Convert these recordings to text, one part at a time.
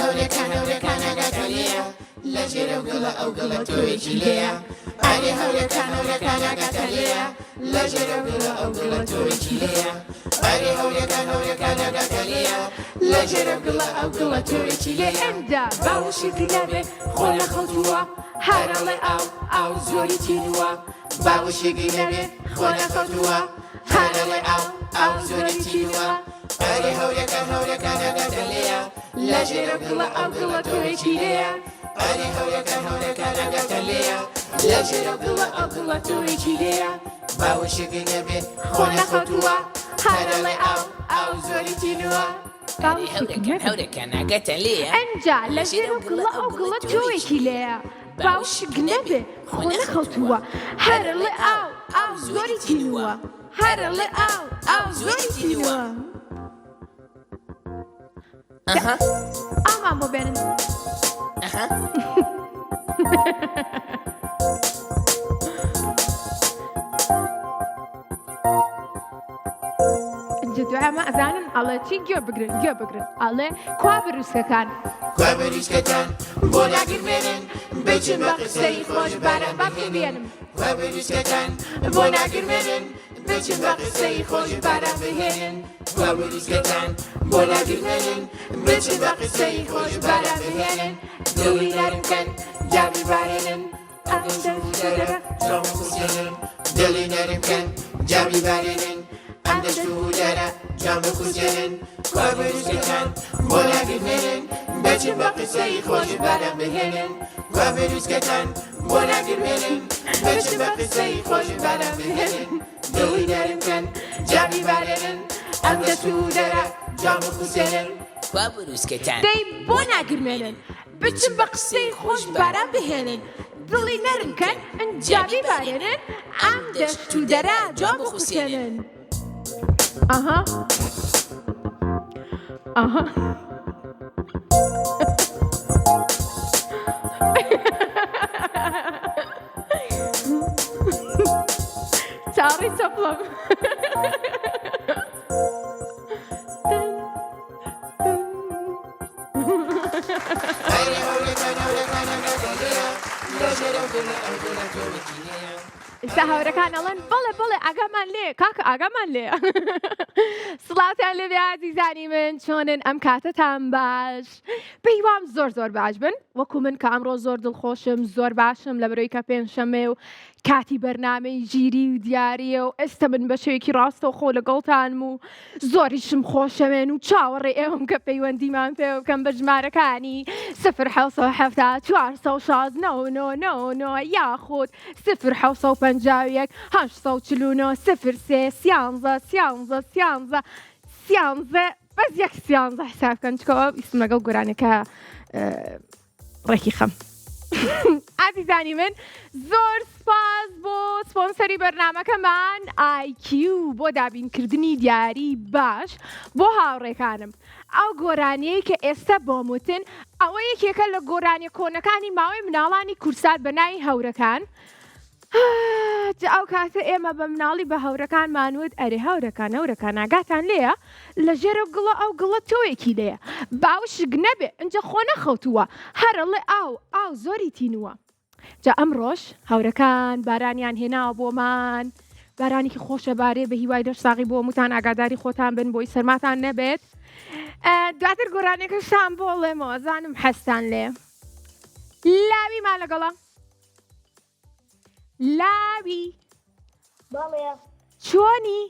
هەورەکان ئاگاتەلەیە لە ژێرە و گڵە ئەو گڵە تۆیەکی لێیە ئەرێ هەورەکان ئاگاتەلەیە لە ژێرە و گڵە ئەو گڵە تۆیەکی لێیە ئەرێ هەورەکان ئاگاتەلەیە لە ژێرە و گڵە ئەو گڵە تۆیەکی لێیە ئەمدا باوشێکی لەبێ خۆ لە خەوتووە هەرەڵێ ئاو زۆری تینووە باوشێکی لەبێ خۆ نەخەوتووە هەرەڵێ ئاو زۆری تینووە ئەرێ هەورەکان ئاگاتەلەیە لە ژێرە و گڵە ئەو گڵە تۆیەکی لێیە ئەرێ هەورەکان ئاگاتەلەیە لە ژێرە و گڵە ئەو گڵە تۆیەکی لێیە باوشێکی لەبێ خۆ نەخەوتووە هەرەڵێ ئاو زۆری تینووە هەورەکان ئاگاتەلەیە ئەنجا لە ژێر و گڵە ئەو گڵە تۆیەکی لێیە باوشک نەبێ خۆ نەخەوتووە هەرەڵێ ئاو زۆری تینووە هەرەڵێ ئاو زۆری تینووە ئامان بۆ بێنن دوای ئەمە ئەزانن ئەڵێ چی گوێ بگرن ئەڵێ کوا بروسکەکان بەریشکەکان بۆ ناگرمێنن بچن بە قسەی خۆش بارە با بێنم بەریشکەکان بۆ ناگرمێنن بچن بە قسەی خۆش بارە بهێنن بەریشکەکان بۆ ناگرمێنن بچن بە قسەی خۆش بارە بهێنن دڵی نەرمکەن جاوی بارێنن دڵی نەرمکەن جاوی بارێنن ئەم دەشت و دەرە جام بکوژێنن بەریشکەکان بۆ ناگرمێنن بچن بە قسەی خۆش بارە بهێنن بەریشکەکان بۆ ناگرمێنن بچن بە قسەی خۆش بارە بهێنن دڵی نەرمکەن جاوی بارێنن ئەم دەشت و دەرە جام بکوژێنن بروسکەکان دەی بۆ ناگرمێنن بچن بە قسەی خۆش باران بهێنن دڵی نەرمکەن ئەنجامی بارێنن ئەم دەشت و دەرە جوان بخوسێنن ئەها چاڕی چەپڵم ئێستا هاوڕەکان ئەڵێن بەڵێ ئاگامان لێ کاکە ئاگامان لێ سڵاتیان لێبێ ئازیزانی من چۆنن ئەم کاتتان باش پێیوام زۆر باش بن وەکو من کە ئەمڕۆ زۆر دڵخۆشم زۆر باشم لە بەرەوەی کە پێنجشەممێ و کاتی بەرنامەی ژیری و دیاریە و ئێستا من بە شێوەیەکی ڕاستە و خۆ لەگەڵتانم و زۆریشم خۆشەوێن و چاوەڕێ ئێوەم کە پەیوەندیمان پێ بکەم بە ژمارەکانی 0 416 یاخود 0 849 13 بەس یەک 13 حساب بکەن چکەوە ئیسم لەگەڵ گۆرانەکە ڕێکی خەم ئازیزانی من زۆر سپاس بۆ سپۆنسەری بەرنامەکەمان IQ بۆ دابینکردنی دیاری باش بۆ هاوڕێکانم ئەو گۆرانەیە کە ئێستا بۆموتن ئەوە یەکێکە لە گۆرانیە کۆنەکانی ماوەی مناڵانی کورسات بە ناوی هەورەکان ئەو کاتە ئێمە بە مناڵی بە هەورەکان مانوت ئەرێ هەورەکان ئاگاتان لێیە لە ژێرە گڵە ئەو گڵە تۆیەکی لێیە باوشک نەبێ ئەنجە خۆ نەخەوتووە هەرەڵێ ئاو زۆری تینووە جا ئەم ڕۆژ هەورەکان بارانیان هێناوە بۆمان بارانێکی خۆشە بارێ بە هیوای دەشت ساغی بۆ موتان ئاگاداری خۆتان بن بۆی سەرماتان نەبێت دواتر گۆرانێکەشتان بۆڵێمەوە زانم حەستان لێ لاوی مان لەگەڵە لاوی بەڵێ چۆنی؟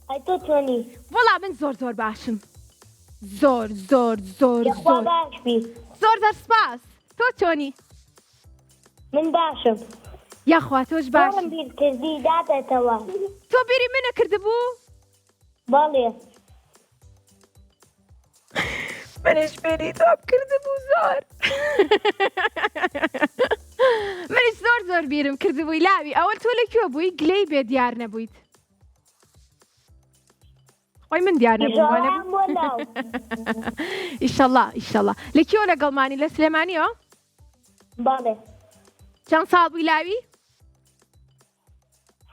ئەی تۆ چۆنی؟ وەڵا من زۆر باشم زۆر باشبی زۆر سپاس تۆ چۆنی؟ من باشم یاخوا تۆش باش بیرکردی دادێتەوە تۆ بیری منە کردبوو؟ بەڵێ منش بیری تۆم کردبوو زۆر منش زۆر بیرم کردبووی لاوی ئەوە تۆ لەکوێ بووی گلەی بێ دیار نەبوویت خۆی من دیار نەبوو ئیشەڵڵا لەکوێ لەگەڵمانی لە سلێمانیەوە؟ بەڵێ چەند ساڵ بووی لاوی؟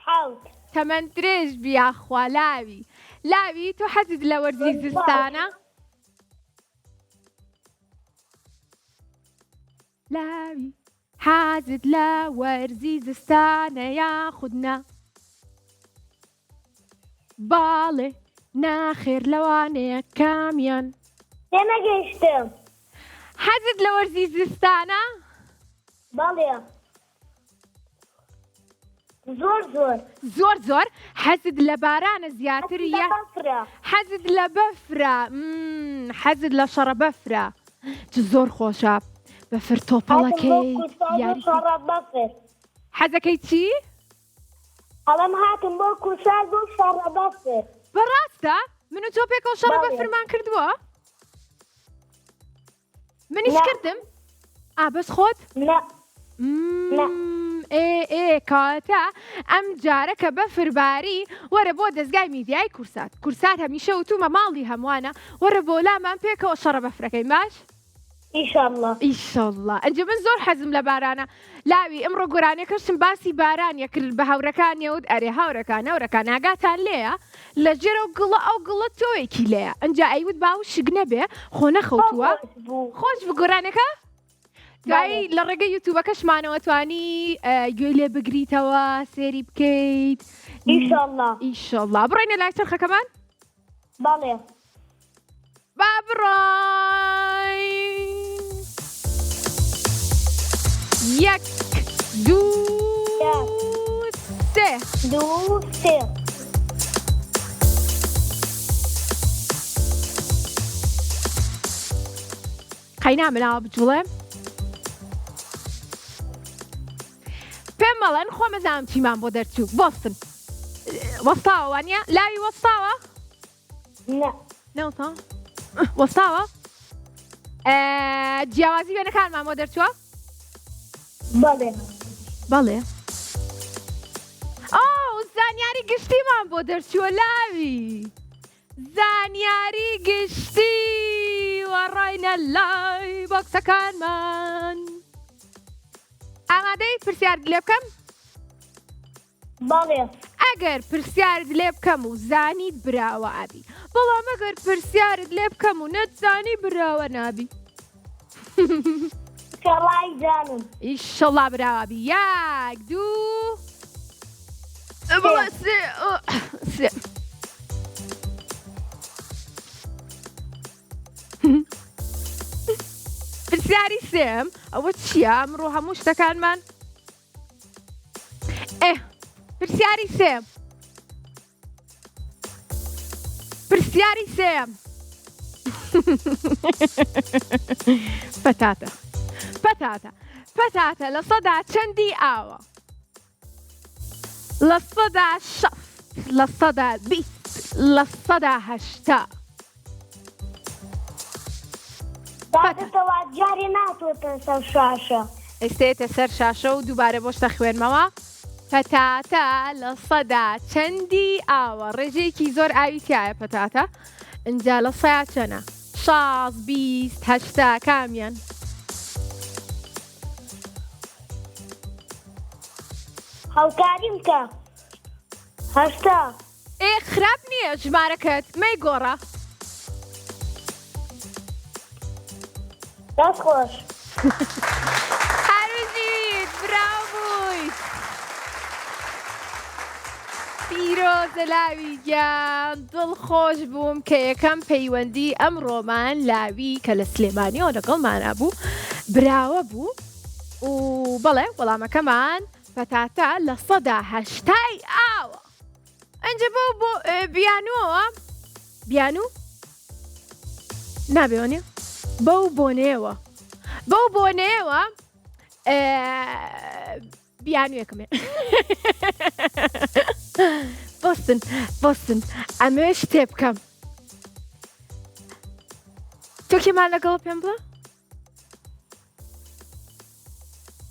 حەوت تەمەەن درێژ بیاخوا لاوی تۆ حەزت لە وەرزی زستانە؟ لاوی حەزت لە وەرزی زستانە یاخودنا باڵێ ناخێر لەوانەیە کامیان تێنەگەیشتم. حەزت لە وەرزی زستانە بەڵێ. زۆر زۆر. زۆر زۆر حەزت لە بارانە زیاتر یا بەفرە. حەزت لە بەفرە حەزت لە شەڕە بەفرە زۆر خۆشە بەفر تۆپەڵەکەی یاری شەڕە بەفر. حەزەکەی چی؟ ئەڵەم هاتم بۆ کوسال بۆ شەڕە بەفر. بەڕاستە من و تۆ پێکەوە شەڕە بەڵێ. بەفرمان کردووە؟ منیش نا. کردم بەس خۆت؟ نە. کاتە ئەم جارە کە بەفرباری وەرە بۆ دەستگای میدیای کورسات کورسات هەمیشە وتومە ماڵی هەمووانە وەرە بۆ لامان پێکەوە شەڕە بەفرەکەی باش؟ ئیشەڵڵا. ئیشەڵڵا ئەنجە من زۆر حەزم لە بارانە لاوی ئەمڕۆ گۆرانیەکەشتم باسی بارانیە کرد بە هاوڕەکانیەوت ئەرێ هاوڕەکان ئاگاتان لێیە لە ژێرە و گڵە ئەو گڵە تۆیەکی لێیە ئەنجا ئەیوت باو شگ نەبێ خۆ نەخەوتووە خۆش بە گۆرانەکە دوایی لە ڕێگەی یوتیوبەکەشمانەوە توانی گوێ لێ بگریتەوە سێری بکەیت ئیشەڵڵا. ئیشەڵڵا بڕۆینە لای چرخەکەمان بەڵێ. با بڕۆین یەک دوو سێ دوو سێ. قەینا مناوە بجوڵێ پێم مەڵێن خۆ مەزانم چیمان بۆ دەرچوو بۆستن وەستاوە وانە لاوی وەستاوە نە. نەوتە وەستاوە جیاوازی وێنەکانمان بۆ دەرچووە بەڵێ. بەڵێ زانیاری گشتیمان بۆ دەرچووە لاوی زانیاری گشتی وەڕۆینە لای بۆکسەکانمان ئامادەی پرسیارت لێ بکەم بەڵێ. ئەگەر پرسیارت لێ بکەم و زانیت براوە ئابی بەڵام ئەگەر پرسیارت لێ بکەم و نەتزانی براوە نابی کەڕای جانم. ئیشەڵڵا براوابی یەک دوو بەڵێ سێ پرسیاری سێم ئەوە چییە ئەمڕۆ هەموو شتەکانمان پرسیاری سێم پرسیاری سێم پەتاتە لە سەدا چەندی ئاوە لە سەدا شەست لە سەدا بیست لە سەدا هەشتا دادتەوە جارێ ناتوێتە سەر شاشە. ئێستێتە سەر شاشە و دووبارە بۆشتە خوێنمەوە پەتاتە لە سەدا چەندی ئاوە ڕێژەیەکی زۆر ئاوی تایە پەتاتە ئەنجا لە سەیا چەنە 16 20 هەشتا کامیان هەوکاریم کە هەشتا. خراپ نییە ژمارەکەت مەی گۆڕە دەست خۆش. هەروژیت براو بووی پیرۆزە لاوی گیان دڵخۆش بووم کە یەکەم پەیوەندی ئەمڕۆمان لاوی کە لە سلێمانیەوە لەگەڵمانە بوو براوە بوو و بەڵێ وەڵامەکەمان پەتاتە لە سەدا هەشتای ئاوە ئەنجە بۆ بیانوەوە بیانوو نابێوانێ بەو بۆنەیەوە بیانوێکمێ بۆستن ئەمێ شتێ بکەم تۆ کێمان لەگەڵ پێم بڵە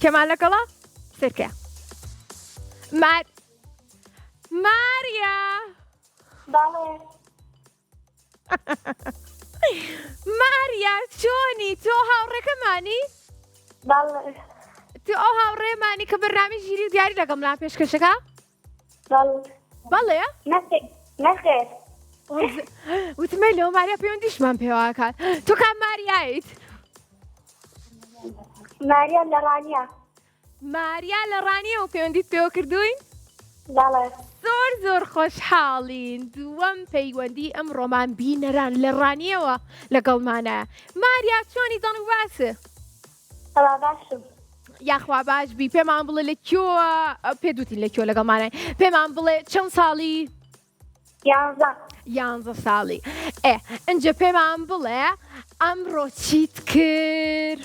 کێمان لەگەڵە سرکە ماریا بەڵێ. ماریا چۆنی تۆ هاوڕێکەمانی بەڵێ. تو ئەو هاوڕێمانی کە بەرنامی ژیری و دیاری لەگەڵ پێشکەشەکە بەڵێ. بەڵێ نەخێر. وتمە لەو ماریا پەیوەندیشمان پێواکات تۆ کام ماریایت ماریا لە ڕانیە. ماریا لە ڕانیە و پەیوەندیت پێوە کردوین؟ بەڵێ. زۆر خۆشحاڵین. دووەم پەیوەندی ئەمڕۆمان بینەران لە ڕانیەوە لەگەڵمانە. ماریا چۆنی دڵ و باسە؟ بەڵا باشم. یاخوا باش بی پێمان بڵێ لە کێوە پێدوتین لە کێوە لەگەڵمانە پێمان بڵێ چەند ساڵی؟ 11 ساڵی. ئەنجە پێمان بڵێ ئەمڕۆ چیت کرد؟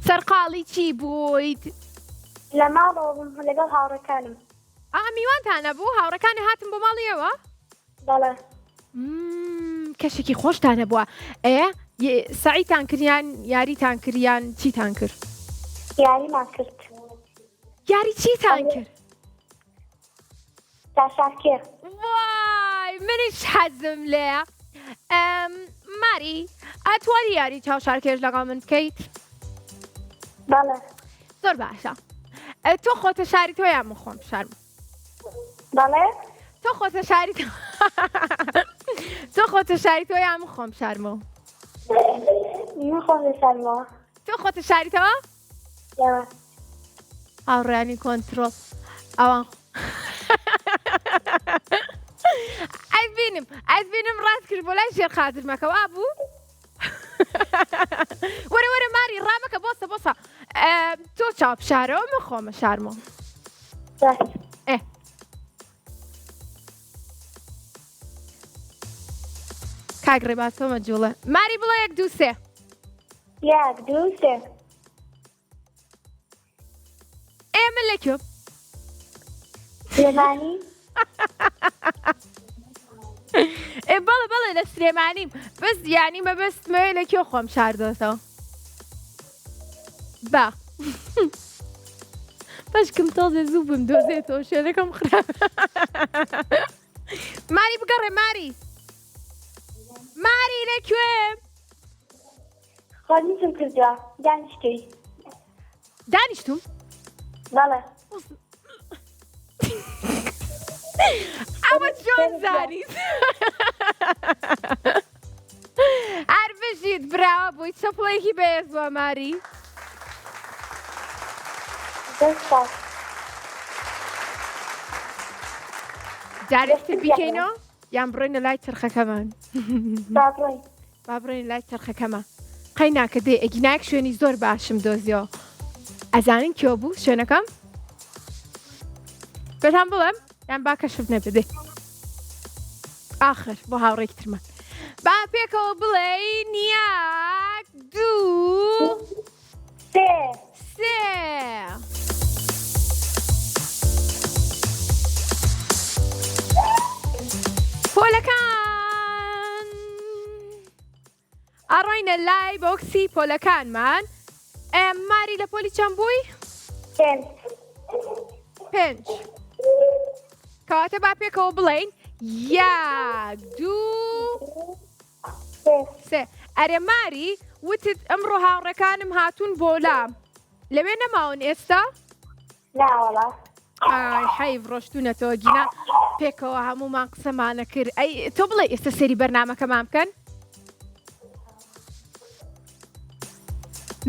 سەرقاڵی چی بوویت؟ لە ماڵەوە بووم لەگەڵ هاوڕێکانم. میوانتانە بوو هاوڕەکانی هاتم بۆ ماڵیەوە؟ بەڵێ. کەشێکی خۆشتانە بووە. سعیتان کردیان یاریتان کردیان چیتان کرد؟ یاریمان کرد. یاری چیتان کرد؟ تاشارکێ. وای منیش حەزم لێ. ماری ئەتوانی یاری چاوشارکێش لەگەڵ من بکەیت؟ بەڵێ. زۆر باشە. تۆ خۆتە شاری تۆ یان من خۆم شارم؟ بەڵێ. تۆ خۆتە شاری تۆ خۆتە شاری تۆ یان من خۆم شارمەوە؟ من خۆم لەسەرمەوە. تۆ خۆتە شاریتەوە؟ هاوڕێیانی کۆنتڕۆڵ ئەوان ئەزبینم ڕاست کرد بۆ لای ژێر خاترمەکەوا بوو؟ وەرە ماری ڕامەکە بۆسە تۆ چاو بشارەوە من خۆمە شارمەوە. کاگڕێ باسۆمە جوڵە ماری بڵێ 1 2 3. 1 2 3. ئێمە لەکوێ؟ سلێمانی. بەڵێ لە سلێمانیم بەس یانی مەبەستمەوێ لەکوێ خۆم شاردۆتەوە. با بەشکم تۆزێ زوو بم دۆزێتەوە شوێنەکەم خراپ. ماری بگەڕێ ماری لەکوێ؟ خۆنیشم کردووە دانیشتووی. دانیشتوم؟ بەڵێ. ئەوە چۆن زانیت؟ هەر بژیت براوە بووی چەپڵێکی بەهێزووە ماری. جارێکتر بیکەینەوە یان بڕۆینە لای چرخەکەمان؟ با بڕۆین لای چرخەکەمان. قەی ناکە دێ ئەگینایەک شوێنی زۆر باشم دۆزیەوە. ئەزانن کێوە بوو شوێنەکەم؟ پێتان بڵێم یان با کەشف نەبێ ئاخر بۆ هاوڕێکی ترمان. با پێکەوە بڵێین 1 2 3. پۆلەکان ئەڕۆینە لای بۆکسی پۆلەکانمان. ماری لە پۆلی چەند بووی؟ 5. کەواتە با پێکەوە بڵێین 1 2 3. ئەرێ ماری وتت ئەمڕۆ هاوڕێکانم هاتوون بۆ لام لەوێ نەماون ئێستا؟ ناوەڵا. حەیف ڕۆشتونەتەوە گینا پێکەوە هەمومان قسەمانە کرد. تۆ بڵێ ئێستا سەری بەرنامەکەمان بکەن؟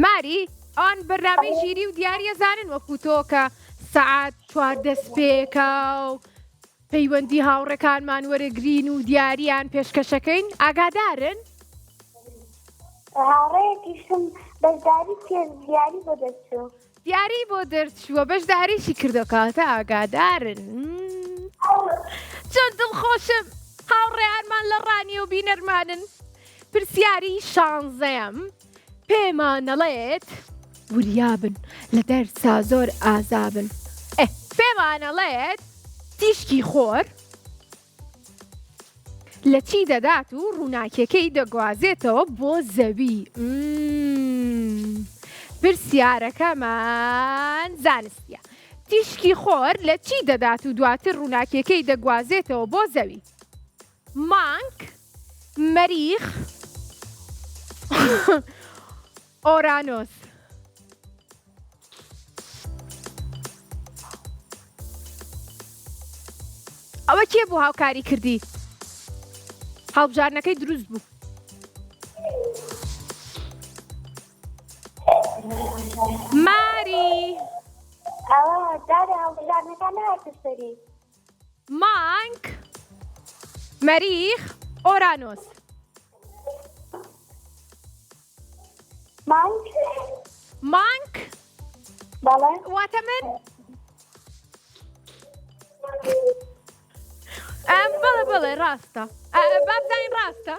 ماری ئەوان بەرنامەی ژیری و دیاریە زانن وەکو تۆ کە سەعات 4 دەست پێکە و پەیوەندی هاوڕێکانمان وەرەگرین و دیاریان پێشکەشەکەین ئاگادارن؟ هاوڕێیەکیشم بەشداری دیاری بۆ دەرچوو. دیاری بۆ دەرچووە بەشداریشی کردەکاتە ئاگادارن. چەند دڵخۆشم هاوڕێیانمان لە ڕانی و بینەرمانن. پرسیاری 16ەم پێمانەڵێت وریابن لە دەرسا زۆر ئازابن. پێمانەڵێت تیشکی خۆر لە چی دەدات و ڕووناکیەکەی دەگوازێتەوە بۆ زەوی. پرسیارەکەمان زانستیە. تیشکی خۆر لە چی دەدات و دواتر ڕووناکیەکەی دەگوازێتەوە بۆ زەوی؟ مانک، مەریخ، ئۆرانۆس. ئەوە کێ بوو هاوکاری کردی؟ هەڵبژارنەکەی دروست بوو. ماری داری هەڵبژارنەکان هاتە سەری مانک مەریخ ئۆرانۆس مانک بەڵێ واتە من بڵێ ڕاستە بابزانین ڕاستە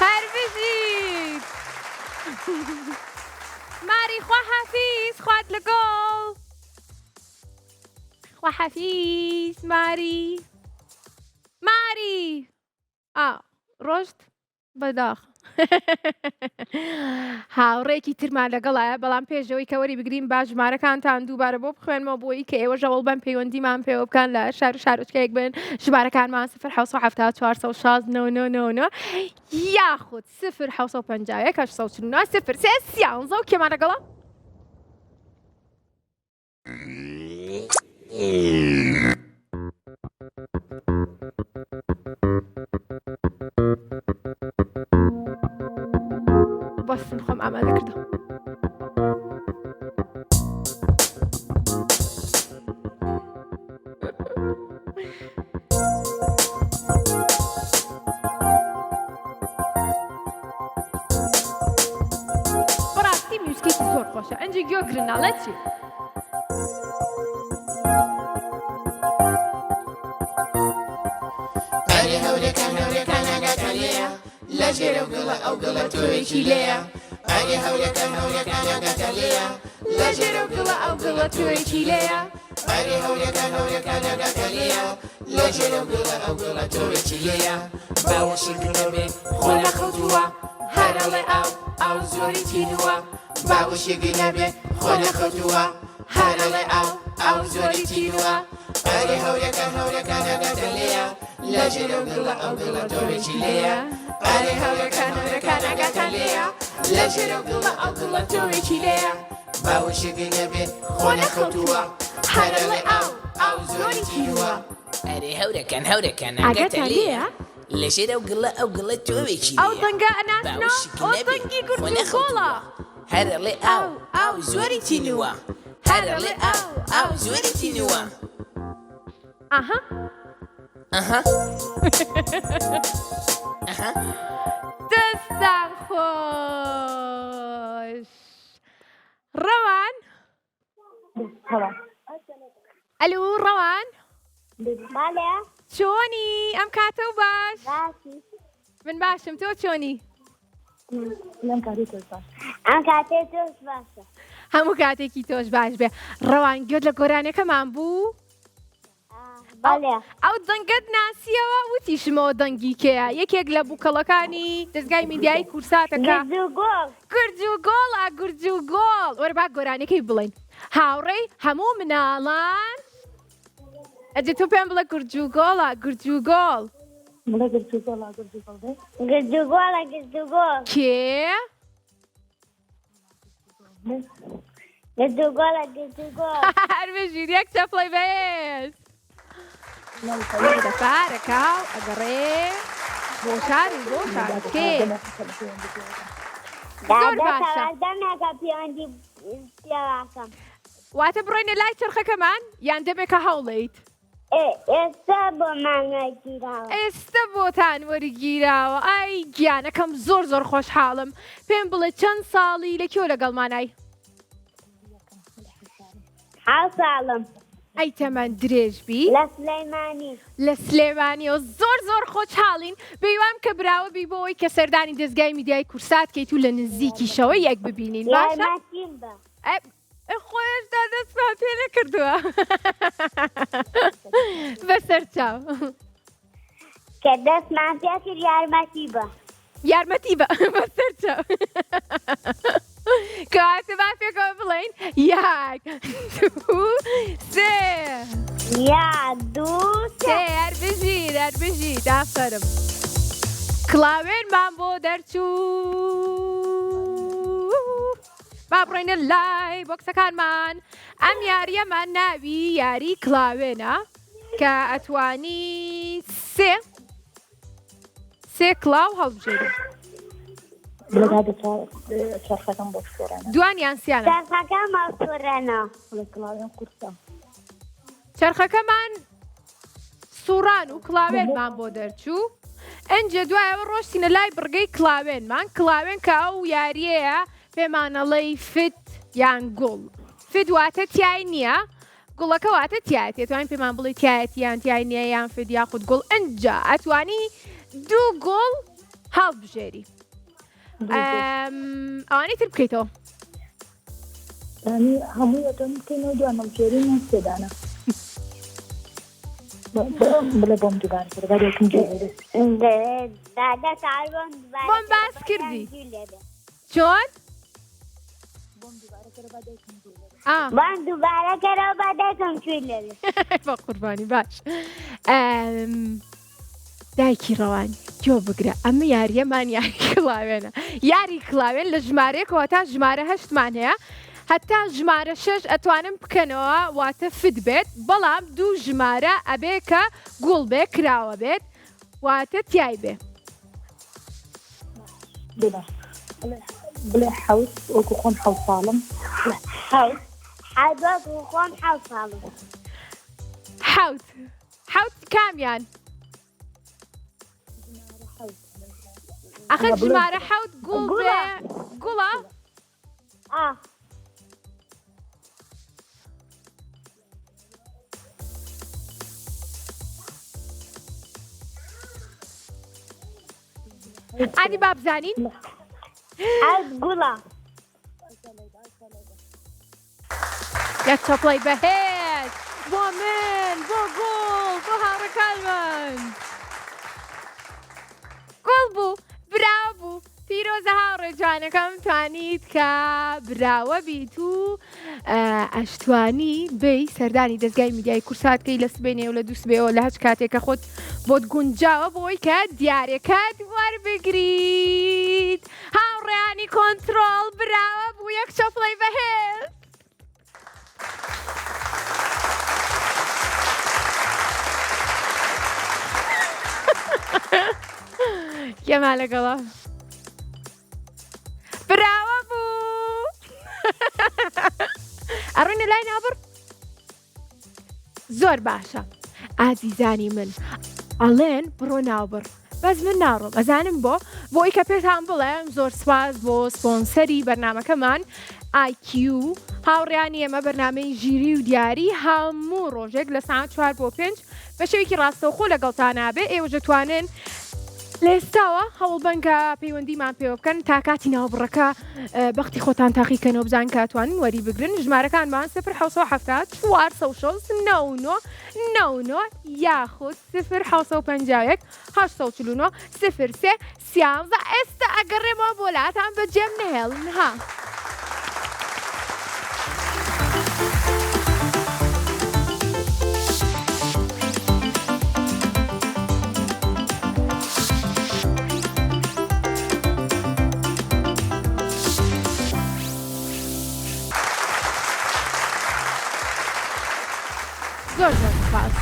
هەر بژیت ماری خواحافیز خوات لەگەڵ خواحافیز ماری ڕۆژت بەداخ هاوڕێکی ترمان لەگەڵایە بەڵام پێشەوەی کە وەری بگرین با ژمارەکانتان دووبارە بۆ بخوێنمەوە بۆی کە ئێوە ژەوڵ بەم پەیوەندیمان پێوە بکەن لە شار و شارۆچکەیەک بن ژمارەکانمان 0 یاخود 0 و کێمان لەگەڵە بەستم خۆم ئامادە کردم بەڕاستی میوسکێکی زۆر خۆشە ئەنجی گوێگرناڵە چی؟ ئەرێ هەورەکان ئاگاتان لێیە لە ژێرە و گڵە ئەو گڵە تۆیەکی لێیە ئەرێ هەورەکان ئاگاتان لێیە لە ژێرە و گڵە ئەو گڵە تۆیەکی لێیە ئەرێ هەورەکان ئاگاتان لێیە لە ژێرە و گڵە ئەو گڵە تۆیەکی لێیە باوەشی گڵەبێ خۆ نەخەوتووە هەرەڵێ ئەو زۆری تینووە باوەشی گڵەبێ خۆ نەخەوتووە هەرەڵێ ئەو زۆری تینووە ئەرێ هەورەکان ئاگاتان لێیە لە ژێرە و گڵە ئەو گڵە تۆیەکی لێیە ئەرێ هەورەکان ئاگاتان لێیە لە ژێرە و گڵە ئەو گڵە تۆیەکی لێیە باوەشی گڵەبێ خۆ نەخەوتووە هەرەڵێ ئەو زۆری تینووە ئەرێ هەورەکان ئاگاتان لێیە لە ژێرە و گڵە ئەو گڵە تۆیەکی ئەو دەنگە ئەناسنەوە ئەو دەنگی گورجوگۆڵە هەرەڵێ ئەو زۆری تینووە هەرەڵێ ئەو زۆری تینووە ئاها دەستان خۆش ڕەوان ئەلو ڕەوان بەڵێ چۆنی ئەم کاتە و باش باسی من باشم تۆ چۆنی ئەم کاتێ تۆش باشە هەموو کاتێکی تۆش باش بێ ڕەوان گوێت لە گۆرانەکەمان بوو بەڵێ ئەو دەنگەت ناسیەوە وتیشمەوە دەنگی کێیە یەکێک لە بووکەڵەکانی دەستگای میدیایی کورساتەکە گورج و گۆڵ وەرە با گۆرانەکەی بڵێن هاوڕێی هەموو مناڵان ئەجێ تۆ پێم بڵێ گورج و گۆڵە گورج و گۆڵ کێ هەربژیر یەک چەپڵی بەهێز دەپارەکاو ئەگەڕێ بۆ شاری کێ زۆر باشە واتە بڕۆینە لای چرخەکەمان یان دەبێت کە هەوڵیت ئێستا بۆ مانگەگیراوە ئێستا بۆتان وەرگیراوە ئای گیانەکەم زۆر خۆشحاڵم پێم بڵێ چەند ساڵی لەکوێ لەگەڵمانای حاو ساڵم ئەی تەمەەن درێژبی لە سلێمانیەوە زۆر خۆشحاڵین بەیوام کە براوەبی بۆەوەی کە سەردانی دەستگای میدیای کورسات کەیت و لە نزیکی شەوە یەک ببینین باشە خۆشدا دەستمان پێ نەکردووە بەسەر چاو کە دەستمان پێ کرد یارمەتی بە بەسەر چاو کەواتە با پێکەوە بڵێین یەک دوو سێ هەربژیر ئافەرم کڵاوێنمان بۆ دەرچوو با بڕۆینە لای بۆکسەکانمان ئەم یاریەمان ناوی یاری کڵاوێنە کە ئەتوانی سێ کڵاو هەڵبژێری بڵێ هادە چرخەکەم بۆ سۆرانە دوانیان سیانە چرخەکە مەسوورەنە بڵێ کڵاوێن قورسە چرخەکەمان سووران و کڵاوێنمان بۆ دەرچوو ئەنجە دوایەوە ڕۆشتینە لای بڕگەی کڵاوێنمان کڵاوێن کە ئەو یاریەیە پێمانەڵەی فت یان گوڵ فت واتە تیای نییە گوڵەکە واتە تایەت توانین پێمان بڵێ تایەت یان تیای نییە یان فت یاخود گوڵ ئەنجا ئەتوانی دوو گوڵ هەڵبژێری ئەوانەی تر بکەیتەوە ینی هەموو ئەتۆم بکەینەوە دوانەڵگێری من سێدانە بڵێ بۆم دووبار بەدێکم دادا ساڵبۆم بۆم باس کردی چۆن؟ بان دووبارە کەرەوە بەدەکەم کوێ لەبێ بە قوربانی باش دایکی ڕەوانی جۆ بگرە ئەمە یاریەمان یاری کڵاوێنە یاری کڵاوێن لە ژمارەیەکەوە تا ژمارە هەشتمان هەیە هەتا ژمارە شەش ئەتوانم بکەنەوە واتە فت بێت بەڵام دوو ژمارە ئەبێ کە گوڵ بێ کراوە بێت واتە تیای بێ بڵێ حەوت وەکو خۆم حەوت ساڵم حەوت وەکو خۆم حەوت ساڵم حەوت کامیان ئەخر ژمارە حەوت گوڵ بێ گوڵە ئانی با بزانین حەوت گوڵە یەک چەپڵی بەهێز بۆ من بۆ گوڵ بۆ هاوڕێکانمان گوڵ بوو براو بوو پیرۆزە هاوڕێ جوانەکەم توانیت کە براوە بیت و ئەشتوانی بەی سەردانی دەستگای میدیای کورساتکەی لە سبێنێ و لە دوو سبێەوە لە هەچ کاتێکە خۆت بۆت گونجاوە بۆی کە دیارەکەت وەربگریت هاوڕێیانی کۆنتڕۆڵ براوە بوو یەک چەپڵی بەهێز کێما لەگەڵە براوە بوو ئەڕوینە لای نابڕ زۆر باشە ئازیزانی من ئەڵێن بڕۆ ناوبڕ بەس من ناڕۆم ئەزانم بۆی کە پێتان بڵێم زۆر سپاس بۆ سپۆنسەری بەرنامەکەمان IQ هاوڕێیانی ئێمە بەرنامەی ژیری و دیاری هەموو ڕۆژێک لە ساعت 4 بۆ 5 بە شێوەیەکی ڕاستەوخۆ لەگەڵتان نابێ ئێوە دەتوانن لێستاوە هەوڵبەنکە پەیوەندیمان پێوە بکەن تا کاتی ناوبڕەکە بەختی خۆتان تاقیکەنەوە بزان کاتوانین وەری بگرن ژمارەکانمان 0 یاخود 0 ئێستا ئەگەڕێمەوە بۆ لاتان بەجێم نهێڵن ها زۆر سپاس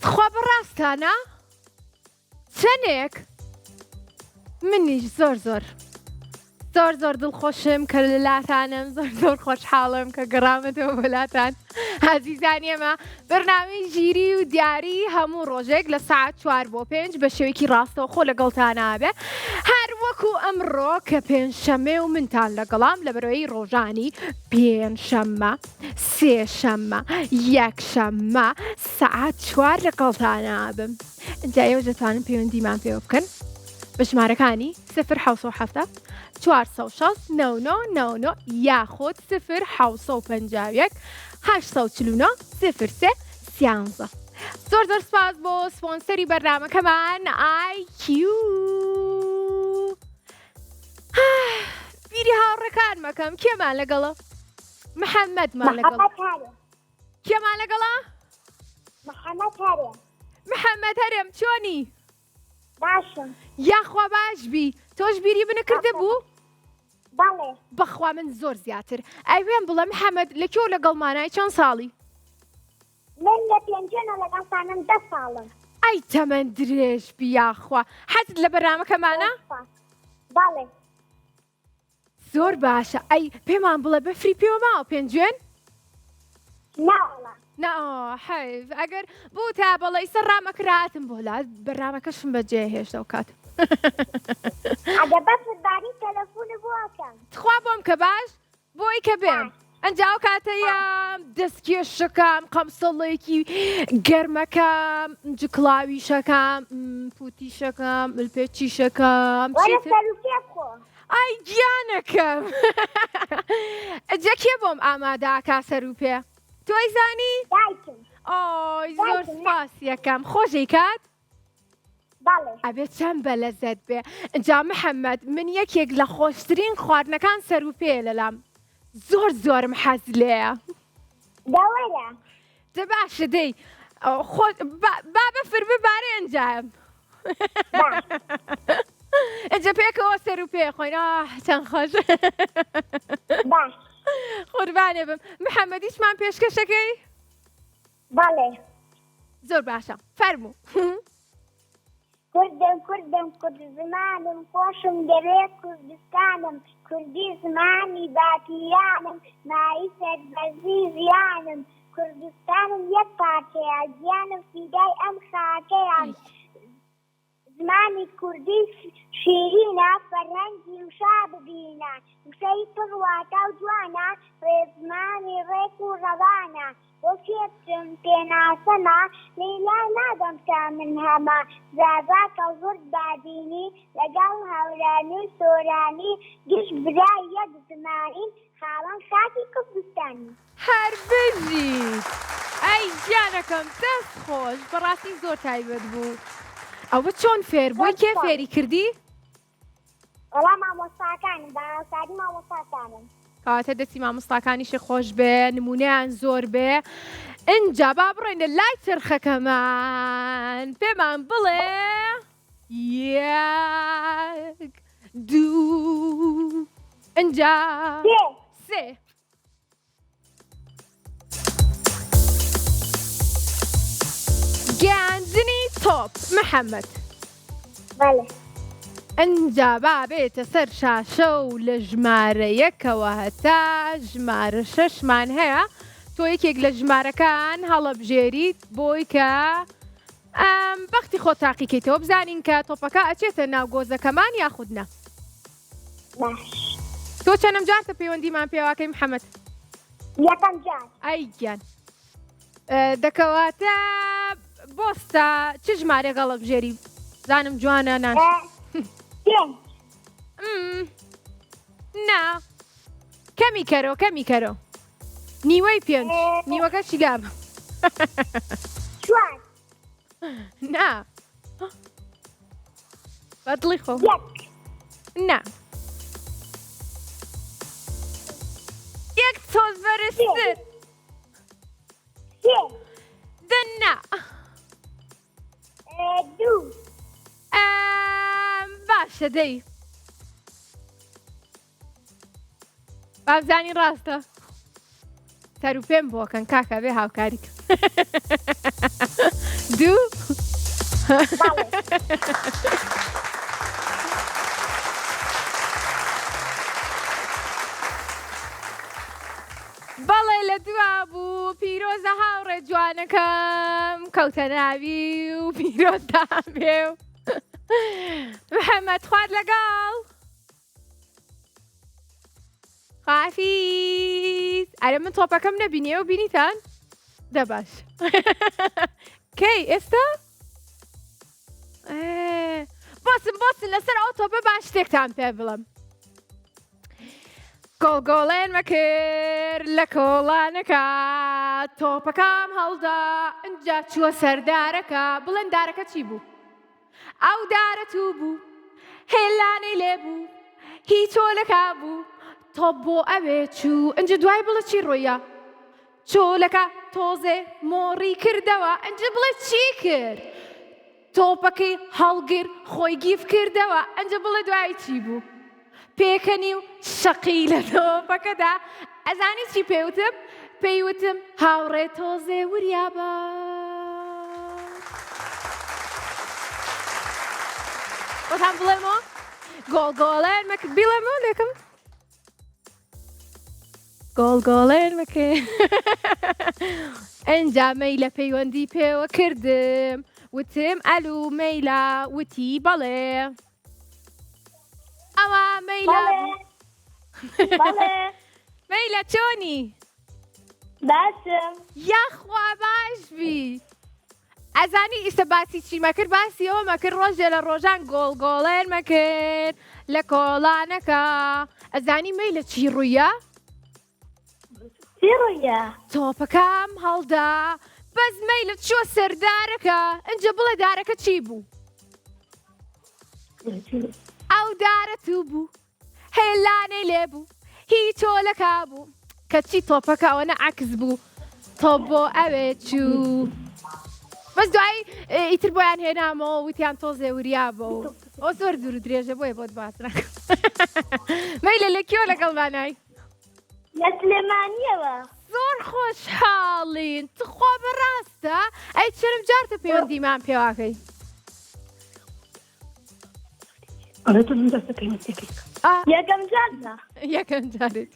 خوا بەڕاستانە چەندێک منیش زۆر دڵخۆشم کە لەلاتانم زۆر خۆشحاڵم کە گەڕامەتەوە بەلاتان ئازیزانی ئێمە بەرنامەی ژیری و دیاری هەموو ڕۆژێک لە ساعت 4 بۆ 5 بە شێوەیەکی ڕاستەوخۆ لەگەڵتانابێ هەر وەکو ئەمڕۆ کە پێنجشەممە و منتان لەگەڵام لەبەرەوەی ڕۆژانی پێنجشەممە سێشەممە یەکشەممە ساعت 4 لەگەڵتانابم ئەجا ئێوە دەتوانن پەیوەندیمان پێوە بکەن بە ژمارەکانی 0 460 یاخود 0 849 زۆر سپاس بۆ سپۆنسەری بەرنامەکەمان IQ بیری هاوڕێکان مەکەم کێمان لەگەڵە محەممەدمان لەگەڵ کێمان لەگەڵە محەممەد هەرم چۆنی باشم یاخوا باش بی تۆش بیری بنەکردە بوو بەڵێ بەخوا من زۆر زیاتر ئەوێن بڵێ محەممەد لە کێو لەگەڵمانای چەند ساڵی من لە پێنجێنە لەگەڵتانم 10 ساڵم ئەی تەمەند درێژ بیاخوا حەزت لە بەرنامەکەمانە بەڵێ زۆر باشە ئەی پێمان بڵێ بەفری پێوە ماوە پێنجێن ناوەڵە نا حیف ئەگەر بوو تا بەڵێ ئیسە ڕامەکراتم بۆ لا بەرنامەکەشم بەجێ هێشتا و کات ئەگە بەفردانی تەلەفۆنە بۆکەم خوا بۆم کە باش بۆی کە بێم ئەنجاو کاتەیە دەستکێشەکەم قەمسەڵێکی گەرمەکەم جکڵاویشەکەم پوتیشەکەم ملپێچیشەکەم وەرە سەروکێ بخۆ ئای گیانەکەم جەکێ بۆم ئاماداکا سەر و پێ تۆی زانی؟ دایکم ئۆی زۆر سپاس یەکەم خۆشەی کات؟ بەڵێ ئەبێت چەند بەلەزەت بێ ئەجا محەممەد من یەکێک لە خۆشترین خواردنەکان سەر و پێ لەلام زۆرم حەز لێیە دەوەرە دە باشە دەی با بەفر ببارێ ئەنجام ئەجا پێکەوە سەر و پێ خۆین چەند خۆش باش قوربانێ بم محەممەدیشمان پێشکەشەکەی بەڵێ زۆر باشە فەرموو کوردم کورد زمانم خۆشم دەوێت کوردستانم کوردی زمانی باتیانم مای سەربەرزی ژیانم کوردستانم یەک پارچەیە گیانم فیدای ئەم خاکەیان زمانی کوردی شیرینە فەرهەنگی وشا ببینە وشەی پڕ واتە و جوانە ڕێزمانی ڕێک و ڕەوانە بۆ کێبچم پێناسەما لەیلا نادەم تا من هەما زازاکە زورد بادینی لەگەڵ هەورانی و سۆرانی گشت برای یەک زمانین خاڵان خاکی کوردستانی هەر بژیت ئەی گیانەکەم دەست خۆش بەڕاستی زۆر تایبەت بوو ئەوە چۆن فێر بووی کێ فێری کردی؟ وەڵا مامۆستاکانم باوسادی مامۆستاکانم کاتە دەستی مامۆستاکانیشی خۆش بێ نمونەیان زۆر بێ ئینجا با بڕێنە لای چرخەکەمان پێمان بڵێ یەک دوو ئینجا سێ گیاندنی تۆپ محەممەد بەڵێ ئەنجا با بێتە سەر شاشە و لە ژمارە یەکەوە هەتا ژمارە شەشمان هەیە تۆ یەکێک لە ژمارەکان هەڵەبژێریت بۆی کە بەختی خۆ تاقیکەیتەوە بزانین کە تۆپەکە ئەچێتە ناو گۆزەکەمان یاخودنا باش تۆ چەندەم جارتە پەیوەندیمان پێواکەی محەممەد یەکەم جار ئەی گیان دەکەواتە بۆستە چ ژمارە هەڵەبژێری زانم جوانە نان نا کەمی کەرەوە نیوەی پێنج نیوەکە چیگام چوار نا بەدڵی خۆ نا یەک تۆز بەرزتر دنا دوو باشە دەی بابزانی ڕاستە سەر و پێم بۆکەن کاکە بێ هاوکاریکە دوو بەڵێ لە دوا بوو پیرۆزە هاوڕێ جوانەکەم کەوتە ناوی و پیرۆزدان بێ و محەممەد خوارد لەگەڵ خافیز ئەرە من تۆپەکەم نەبینیە و بینیتان دە باش کەی ئێستا بۆسن لەسەر ئەو تۆپە باش شتێکتان پێ بڵم گۆڵگۆڵێن مەکرد لە کۆڵانەکە تۆپەکەم هەڵدا ئەنجا چووە سەردارەکە بڵێن دارەکە چی بوو؟ ئەو دارە تو بوو هێلانەی لێ بوو هیچ چۆلەکە بوو تۆپ بۆ ئەوێ چوو ئەنجا دوای بڵێ چی ڕۆیە؟ چۆلەکە تۆزێ مۆڕی کردەوە ئەنجا بڵێ چی کرد؟ تۆپەکەی هەڵگر خۆی گیف کردەوە ئەنجا بڵێ دوای چی بوو؟ پێکەنی و شەقی لە تۆپەکەدا ئەزانی چی پێوتم؟ پێیوتم هاوڕێ تۆزێ وریابە بۆتان بڵێمەوە گۆڵگۆڵێن مەکرد بیڵێمەوە لێکم گۆڵگۆڵێن مەکرد ئەنجا مەیلە پەیوەندی پێوە کردم وتم ئەلو مەیلا وتی بەڵێ ئەوە مەیلا بەڵێ مەیلە چۆنی باشم یاخوا باشبی ئەزانی ئیسە باسی چی مەکرد باسی ئەوە مەکرد ڕۆژێ لە ڕۆژان گۆڵگۆڵێن مەکرد لە کۆڵانەکە ئەزانی مەیلە چی ڕوویە چی ڕوویە تۆپەکەم هەڵدا بەس مەیلە چوە سەردارەکە ئەنجە بڵێ دارەکە چی بوو ئەو دارە تو بوو هێلانەی لێ بوو هیچ تۆلەکا بوو کەچی تۆپەکە ئەوە نەعکس بوو تۆ بۆ ئەوێ چوو بەس دوایی ئیتر بۆیان هێنامەوە وتیان تۆزێ وریا بۆ ئەو زۆر دوور و درێژە بۆیە بۆت باسرە مەیلە لە کێوە لەگەڵمانای لە سلێمانیەوە زۆر خۆشحاڵین تخوا بەڕاستە ئەی چرم جارتە پەیوەندیمان پێواکەی ئەڵێ تۆ من دەستە پەیوەندیەکەی یەکەم جارە یەکەم جارێت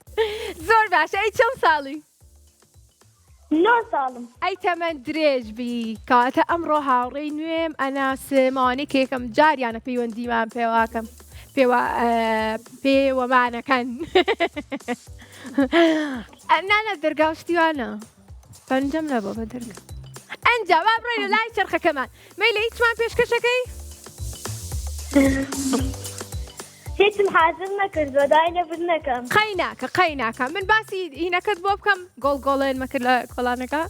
زۆر باشە ئەی چەند ساڵی 9 ساڵم ئەی تەمەەن درێژ بی کاتە ئەمڕۆ هاوڕێی نوێم ئەناسمانێک یەکەم جاریانە پەیوەندیمان پێواکەم پێوەمانەکەن نانە دەرگاوشتیوانە پەنجەم لە بۆ بە دەرگا ئەنجا با بڕێ لە لای چرخەکەمان مەیلە هیچمان پێشکەشەکەی هیچم حاضر نەکردوە دای لەبر نەکەم قەی ناکەم من باسی هینەکەت بۆ بکەم گۆڵگۆڵێن مەکرد لە کۆڵانەکە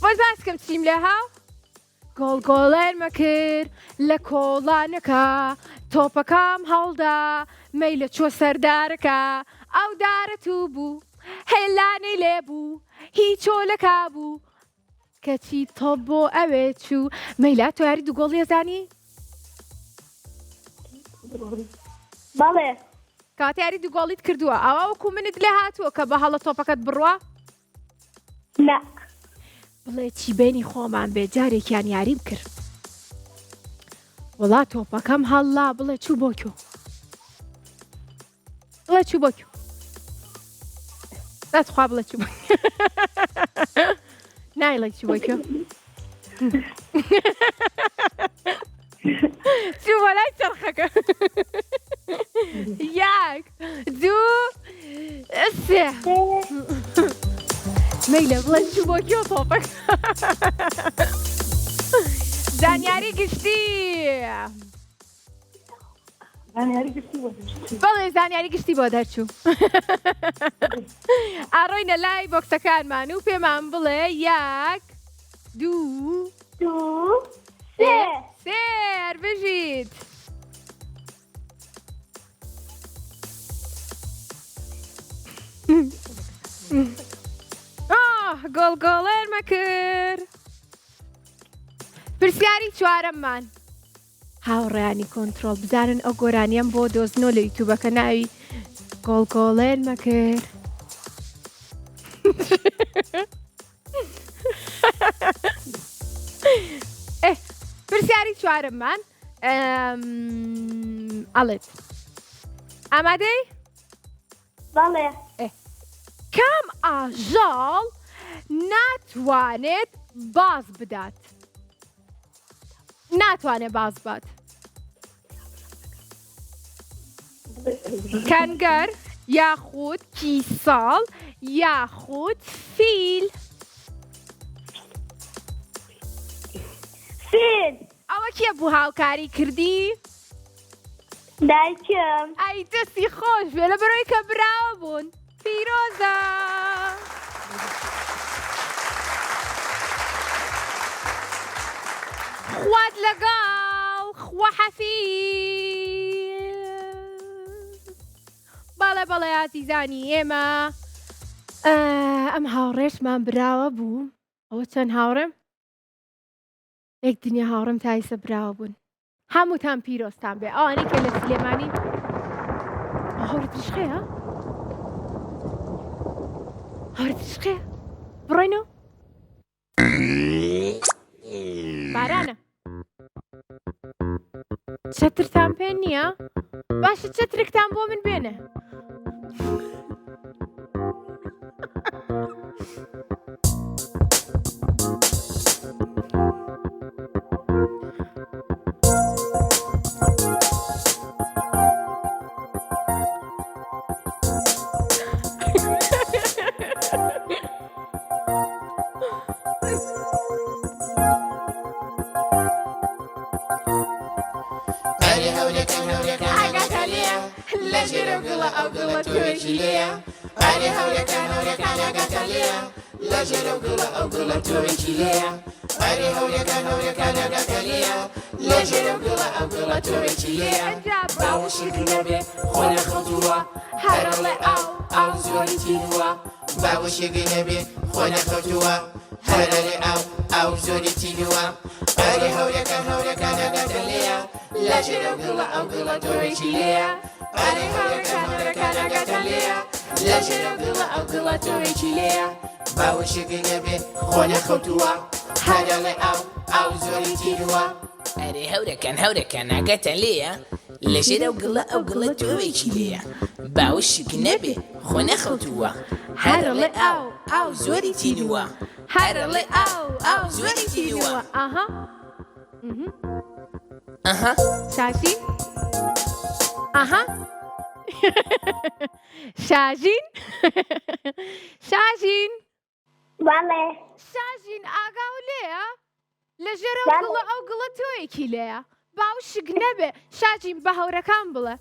بۆت باس بکەم چیم لێ هاو گۆڵگۆڵێن مەکرد لە کۆڵانەکە تۆپەکەم هەڵدا مەیلە چوە سەردارەکە ئەو دارە تو بوو هێلانەی لێ بوو هیچ چۆلەکا بوو کەچی تۆ بۆ ئەوێ چوو مەیلا تۆ یاری دووگۆڵی ئەزانی بەڵێ کاتیاری دووگۆڵیت کردووە ئەوە وەکو منت لێ هاتووە کە بە هەڵە تۆپەکەت بڕوە نە بڵێ چی بینی خۆمان بێ جارێکیان یاریم کرد وڵا تۆپەکەم هەڵا بڵێ چوو بۆ کێو بڵێ چوو بۆ کێو دەتخوا بڵێ چوو بۆ نایڵێ چوو بۆ کێو چوو بۆ لای چەرخەکە یەک دوو سێ مەیلە بڵێ چوو بۆ کێو تۆپەکە زانیاری گشتی بەڵێ زانیاری گشتی بۆ دەرچوو ئاڕۆینە لای بۆکسەکانمان و پێمان بڵێ یەک دوو سێر بژیت گۆڵگۆڵێر مەکرد پرسیاری چوارەممان هاوڕێیانی کۆنتترۆل بزانن ئەو گۆرانیان بۆ دۆزنەوە لە یوتیوبەکە ناوی گۆڵگۆڵێر مەکرد پرسیاری چوارممان ئەڵێت ئامادەی؟ بەڵێ کام ئاژەڵ ناتوانێت باز بدات ناتوانێت باز بات کەنگەر یاخود کیساڵ یاخود فیل فیل ئەوە کێ بوو هاوکاری کردی؟ دایکم ئەی دەستی خۆش بێ لە بەرەوەی کە براوە بوون پیرۆزە خوات لەگەڵ خوا حەفیظ بەڵێ ئازیزانی ئێمە ئەم هاوڕێشمان براوە بوو ئەوە چەند هاوڕێم؟ یەک دنیا هاوڕێم تایسە براوە بوون هەمووتان پیرۆستان بێ ئەوانەی کە لە سلێمانی هاوڕێ تشخەیە؟ هاوڕێ تشخەیە؟ بڕۆینەوە؟ بارانە چەترتان پێ نییە؟ باشە چەترێکتان بۆ من بێنە. هەرێ هەولەکان هەولەکان ئاگاتان لێیە لە ژێرە گوڵە ئەو گوڵە تۆیەکی لێیە هەرێ هەولەکان هەولەکان ئاگاتان لێیە لە ژێرە گوڵە ئەو گوڵە تۆیەکی لێیە هەرێ هەولەکان هەولەکان ئاگاتان لێیە لە ژێرە گوڵە ئەو گوڵە تۆیەکی لێیە باوەشێک نەبێ خۆ نەخەوتووە هەرەڵێ ئەو زۆری تینووە باوەشێک نەبێ خۆ نەخەوتووە هەرەڵێ ئەو زۆری تینووە هەرێ هەولەکان هەولەکان ئاگاتان لێیە لە ژێرە گوڵە ئەو گوڵە تۆیەکی لێیە هەرێ هەولەکان هەولەکان ئاگاتان لێیە لە ژێرە گوڵە ئەو گوڵە تۆیەکی لێیە باوەشێک نەبێ خۆ نەخەوتووە هەرەڵێ ئەو زۆری تینووە ئەرێ هەورەکان ئاگاتان لێیە لە ژێرە ئەو گڵە تۆیەکی لێیە باوشێک نەبێ خۆ نەخەوتووە هەرەڵێ ئەو زۆری تینووە هەرەڵێ ئەو زۆری تینووە. ئاها ئەها شاژین ئاها شاژین شاژین بەڵێ شاژین ئاگاو لێیە لە ژێرە بەڵێ. گوڵە ئەو گوڵە تۆیەکی لێیە باوشک نەبێ شاژین بە هەورەکان بڵێ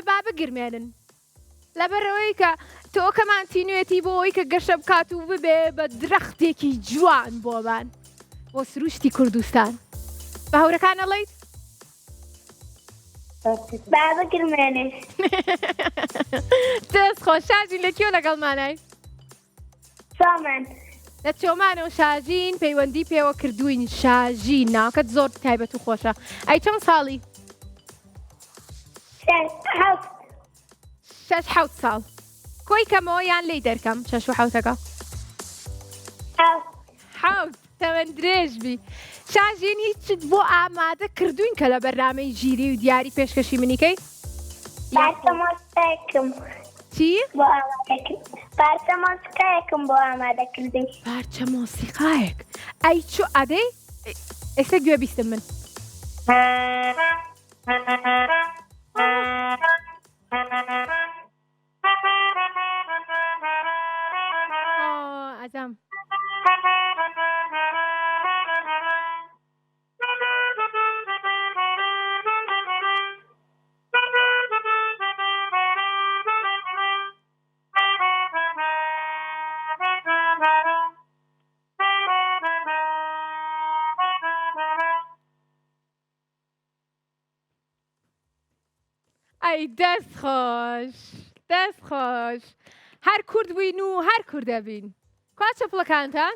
با بگرمێنن لەبەرەوەی کە تۆکەمان تینوێتی بۆ ئەوەی کە گەشە بکات و ببێ بە درەختێکی جوان بۆمان بۆ سروشتی کوردستان بە هەورەکان ئەڵێیت با بگرمێنێ دەست خۆ شاژین لە کێو لەگەڵمانای سامان لە چۆمانە و شاژین پەیوەندی پێوە کردوین شاژین ناوکەت زۆر تایبەت و خۆشە ئەی چەند ساڵی؟ 6 ساڵ کۆی کەمەوە یان لی دەرکەم 6 و 7ەکە حەوت تەمەەن درێژبی شاژین هیچت بۆ ئامادە کردوین کە لە بەرنامەی ژیری و دیاری پێشکەشی منیکەی پارچەمۆسکایەکم چی؟ بۆ ئامادەکرد پارچەمۆسکایەکم بۆ ئامادەکردی پارچە مۆسیقایەک ئەی چۆ ئەدەی ئێستا گوێ بیستم من ئەزام ئەی دەست خۆش هەر کورد بووین و هەر کوردە بین کوا چەپڵەکانتان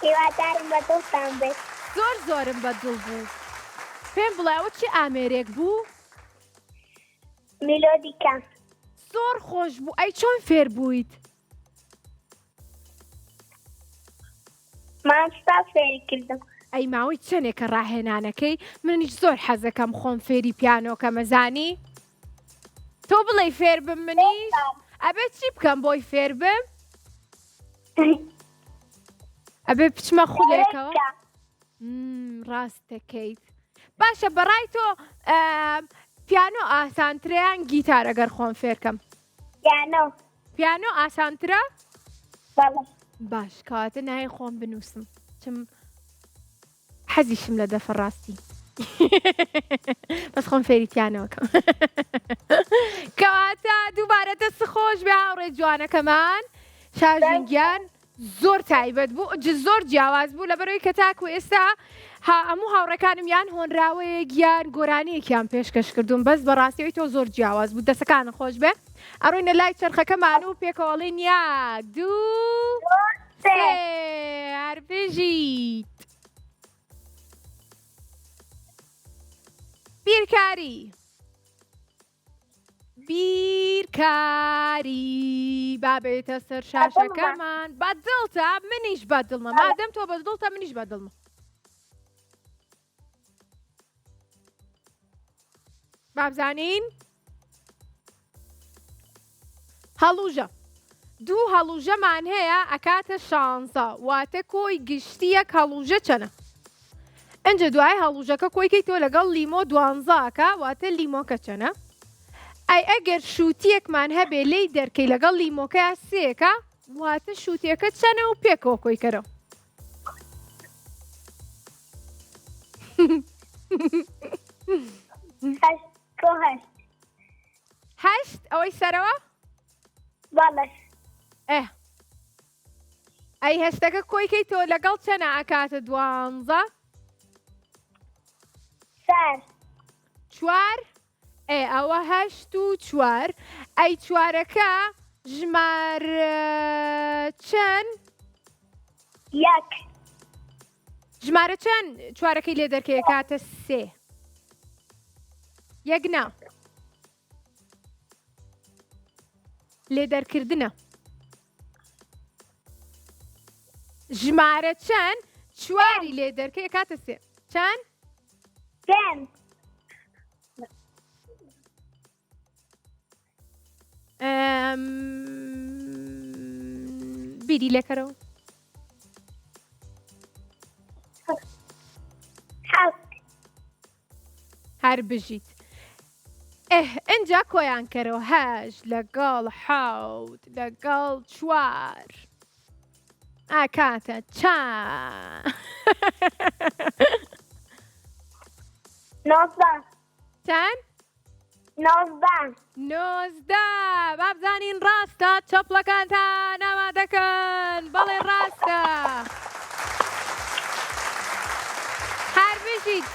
هیوادارم بەدڵتان بێت زۆرم بەدڵ بوو پێم بڵێەوە چی ئامێرێک بوو میلۆدیکە زۆر خۆش بوو ئەی چۆن فێر بوویت مامستا فێری کردم ئەی ماوەی چەندێکە ڕاهێنانەکەی منیش زۆر حەزەکەم خۆم فێری پیانۆکە مەزانی تۆ بڵێ فێر بم منیش ئەبێ چی بکەم بۆی فێر بم ئەبێ بچمە خولێکەوە ڕاستەکەیت باشە بەڕای تۆ پیانۆ ئاسانترەیان گیتار ئەگەر خۆم فێرکەم پیانۆ ئاسانترە بەڵێ باش کەواتە نایە خۆم بنووسم چم حەزیشم لە دەفە ڕاستی بەس خۆم فێری پیانۆکەم کەواتە دووبارە دەست خۆش بێ هاوڕێ جوانەکەمان شاژینگیان زۆر تایبەت بوو زۆر جیاواز بوو لەبەرەوەی کە تاکو ئێستا هەموو هاوڕەکانم یان هۆنراوەیەک یان گۆرانیەکیان پێشکەش کردوون بەس بەڕاستیەوەی تۆ زۆر جیاواز بوو دەسەکانە خۆش بێ ئەڕۆینە لای چرخەکەمان و پێکەوەڵین یاک دوو سێ هەربژیت بیرکاری بابێتە سەر شاشەکەمان بەدڵتە منیش بەدڵمە مادەم تۆ بەدڵتە منیش بەدڵمە بابزانین هەڵوژە دوو هەڵوژەمان هەیە ئەکاتە 16 واتە کۆی گشتیەک هەڵوژە چەنە ئەنجە دوای هەڵوژەکە کۆیکەی تۆ لەگەڵ لیمۆ 12کە واتە لیمۆکە چەنە ئەی ئەگەر شووتیەکمان هەبێ لی دەرکەی لەگەڵ لیمۆکە سێکە واتە شووتیەکە چەنە و پێکەوە کۆیکەرەوە هەشت ئەوەی سەرەوە باڵش ئەی هەستەکە کۆیکەی تۆ لەگەڵ چەنە ئەکاتە 12 سار چوار ئەوە 8 و 4 ئەی چوارەکە ژمار چەند یەک ژمارە چەند چوارەکەی لێ دەرکەیە کاتە سێ یەک نا لێ دەرکردنە ژمارە چەند چواری لێ دەرکەیە کاتە سێ چەند پێنج بیری لێکەرەوە حەوت هەر بژیت ئەنجا کۆیان کەرەوە هەش لەگەڵ حەوت لەگەڵ چوار ئاکاتە چەند نۆزدە چەند نۆزدە نۆزدە بابزانین ڕاستە چەپڵەکانتان ئامادەکەن بەڵێ ڕاستە هەر بژیت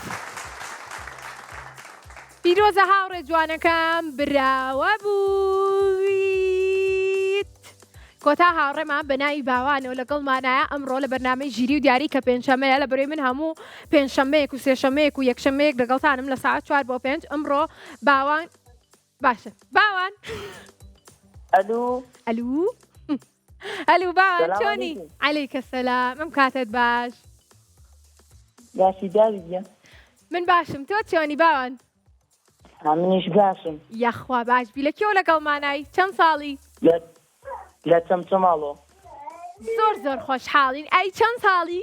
پیرۆزە هاوڕێ جوانەکەم براوە بوویت کۆتا هاوڕێمان بە ناوی باوانەوە لەگەڵمانایە ئەمڕۆ لە بەرنامەی ژیری و دیاری کە پێنجشەمەیە لە بەروی من هەموو پێنجشەمەیەک و سێشەمەیەک و یەکشەمەیەک لەگەڵتانم لە ساعت 4 بۆ 5 ئەمڕۆ باوان باشە باوان الو ئەلو ئەلو باوان سلام چۆنی علیکم. عەلەیکە سەلام ئەم کاتت باش باشی داویدە من باشم تۆ چۆنی باوان منیش باشم یەخوا باش بی لە کێوە لەگەڵمانایی چەند ساڵی لە چەمچەماڵۆ زۆر زۆر خۆشحاڵین ئەی چەند ساڵی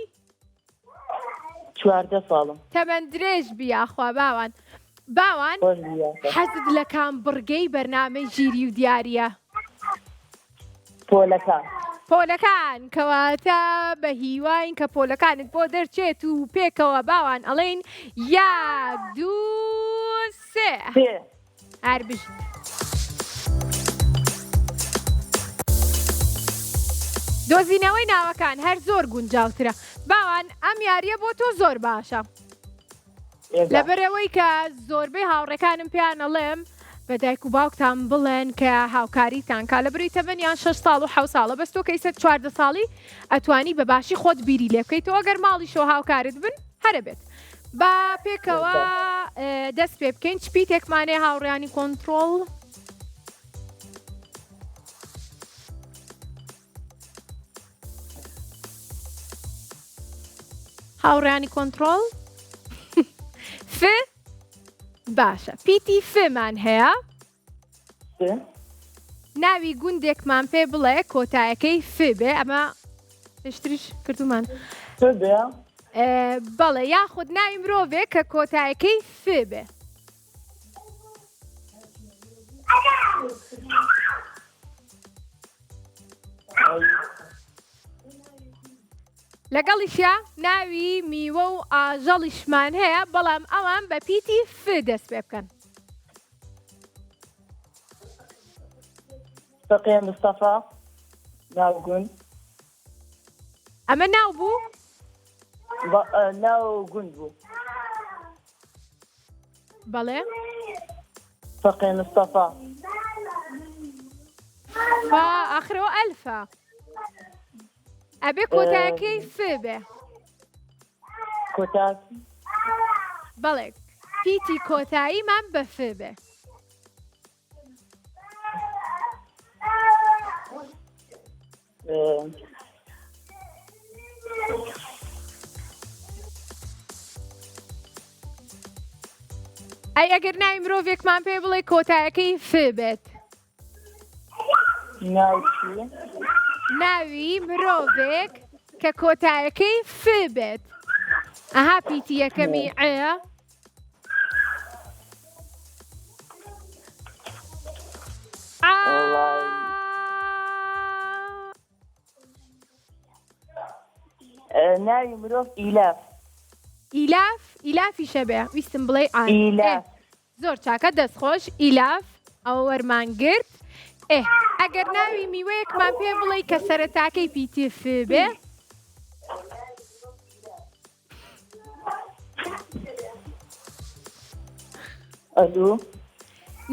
14 ساڵم تەمەەن درێژ بیاخوا باوان باوان خۆش بیاسە حەزت لە کام بڕگەی بەرنامەی ژیری و دیارە پۆلەکان پۆلەکان کەواتە بە هیواین کە پۆلەکانت بۆ دەرچێت و پێکەوە باوان ئەڵێن یەک دوو سێ پێ هەر بژیت دۆزینەوەی ناوەکان هەر زۆر گونجاوترە باوان ئەم یاریە بۆ تۆ زۆر باشە لەبەرەوەی کە زۆربەی هاوڕێکانم پێیان ئەڵێم بە دایک و باوکتان بڵێن کە هاوکاریتان کا لە بری تەمەنیان 6 ساڵ و 7 ساڵە بەس تۆ کەیسە 14 ساڵی ئەتوانی بە باشی خۆت بیری لێ بکەیتەوە ئەگەر ماڵی شۆ هاوکارت بن هەرە بێت با پێکەوە دەست پێ بکەین چپی تێکمانێ هاوڕێیانی کۆنتترۆڵ هاوڕێیانی کۆنتترۆڵ ف باشە پیتی فمان هەیە ناوی گوندێکمان پێ بڵێ کۆتایەکەی ف بێ ئەمە پێشتریش کردومان بەڵێ یاخود ناوی مرۆڤێک کە کۆتایەکەی ف بێ لەگەڵیشە ناوی میوە و ئاژەڵیشمان هەیە بەڵام ئەوان بە پیتی ف دەست پێ بکەن فەقێ مستەفا ناوگوند ئەمە ناو بوو ناو گوند بوو بەڵێ فەقێ مستەفا ئاخرەوە ئەلفە ئەبێ کۆتایەکەی ف بێ کۆتاکی بەڵێ پیتی کۆتاییمان بە ف بێ ئەی ئەگەر ناوی مرۆڤێکمان پێ بڵێ کۆتایەکەی ف بێت ناوچی ناوی مرۆڤێک کە کۆتایەکەی ف بێت ئەها پیتی یەکەمی ئەیە ناوی مرۆڤ ئیلاف ئیلافیشە بێ ویستم بڵێ ئیلاف زۆر چاکە دەستخۆش ئیلاف ئەو وەرمانگرت ئەگەر ناوی میوەیەکمان پێ بڵێ کە سەرەتاکەی پیتی ف بێ ئەلو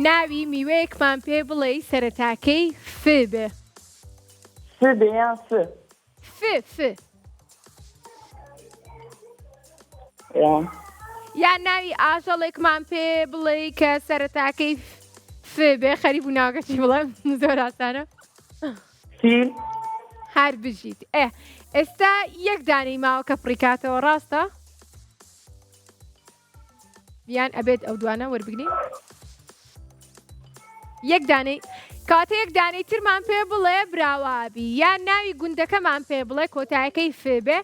ناوی میوەیەکمان پێ بڵێ سەرەتاکەی ف بێ ف بێیان ف یان یان ناوی ئاژەڵێکمان پێ بڵێ کە سەرەتاکەی ف بێ خەریب و ناگەچی بڵێم زۆر ئاسانە فیل هەر بژیت ئێستا یەک دانەی ماوە کە پڕیکاتەوە ڕاستە یان ئەبێت ئەو دوانە وەربگرین یەک دانەی کاتە یەک دانەی ترمان پێ بڵێ براوابی یان ناوی گوندەکەمان پێ بڵێ کۆتایەکەی ف بێ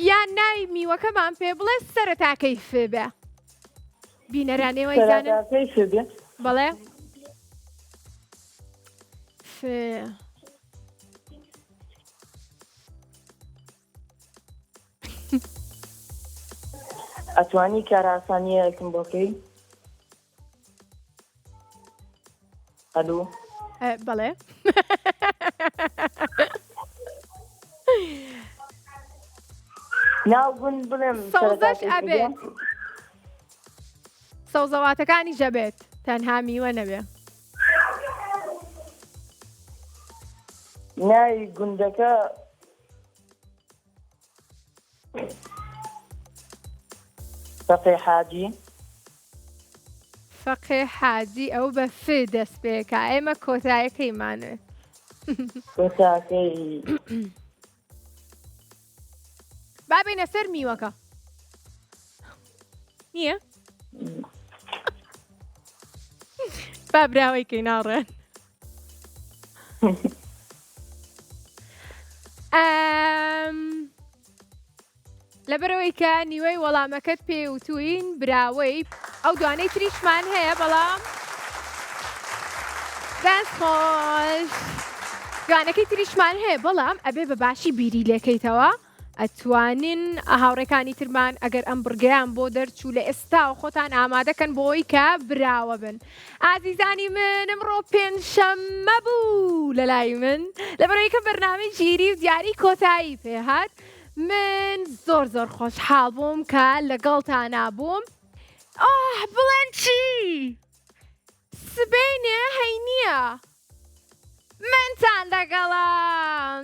یان ناوی میوەکەمان پێ بڵێ سەرەتاکەی ف بێ بینەرانەوەی زانن سەرەتاکەی ف بێ بەڵێ ف ئەتوانی کاراسانیەکم بۆکەی ئەلو بەڵێ ناو گوند بڵێم سەوزەش سەرەتاکەی ف بێ ئەبێت سەوزەواتەکانی ژەبێت تەنها میوە نەبێ ناوی گوندەکە فەقێ حاجی فەقێ حاجی ئەو بە ف دەست پێکە ئێمە کۆتایەکەیمانێ کۆتاکەی با بینە سەر میوەکە نییە با براوەی کەی ناڕێن لەبەرەوەی کە نیوەی وەڵامەکەت پێوتوین براوەی ئەو دوانەی تریشمان هەیە بەڵام دەست خۆش دوانەکەی تریشمان هەیە بەڵام ئەبێ بە باشی بیری لێکەیتەوە ئەتوانین هاوڕێکانی ترمان ئەگەر ئەم بڕگەیان بۆ دەرچوو لە ئێستا و خۆتان ئامادەکەن بۆی کە براوە بن ئازیزانی من ئەمڕۆ پێنجشەممە بوو لە لای من لەبەرەوەی کە بەرنامەی ژیری و دیاری کۆتایی پێهات من زۆر خۆشحاڵ بووم کە لەگەڵتانە بووم بڵێن چی سبەینێ هەینییە منتان لەگەڵام